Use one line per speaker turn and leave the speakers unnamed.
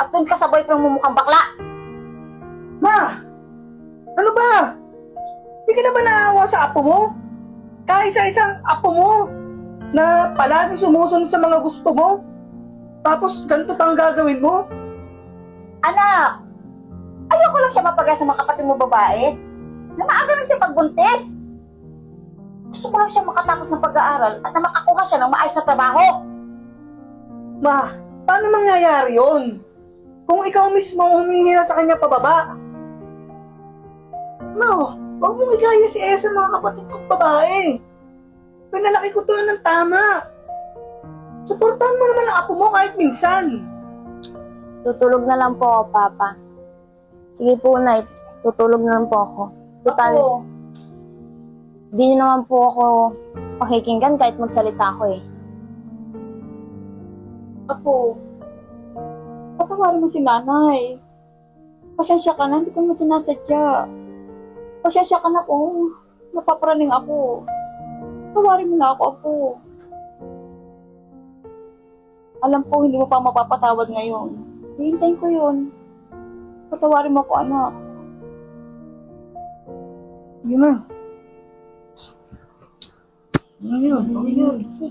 At doon ka sa boyfriend mo mukhang bakla.
Ma! Ano ba? Di ka na ba naawa sa apo mo? Kaisa-isang apo mo na palagi sumusunod sa mga gusto mo? Tapos ganito pang gagawin mo?
Anak, ayoko lang siya mapagaya sa mga kapatid mo babae. Na maaga lang siya pagbuntis. Gusto ko lang siya makatapos ng pag-aaral at na makakuha siya ng maayos na trabaho.
Ma, paano mangyayari yon? Kung ikaw mismo ang humihingi na sa kanya pababa? No, huwag mong igaya si Esa mga kapatid kong babae. Pinalaki ko to ng tama. Suportahan mo naman ang apo mo kahit minsan.
Tutulog na lang po ako, Papa. Sige po, Nay. Tutulog na lang po ako. Total,
Ako,
di niyo naman po ako pakikinggan kahit magsalita ako eh.
patawarin mo si nanay. Pasensya ka na, hindi ko naman sinasadya. Pasensya ka na po. Napapraning ako. Tawarin mo na ako, Apo. Alam ko, hindi mo pa mapapatawad ngayon. Hihintayin ko yun. Patawarin mo ako, anak.
Sige na. Ano yun? Ano yun?
Kasi,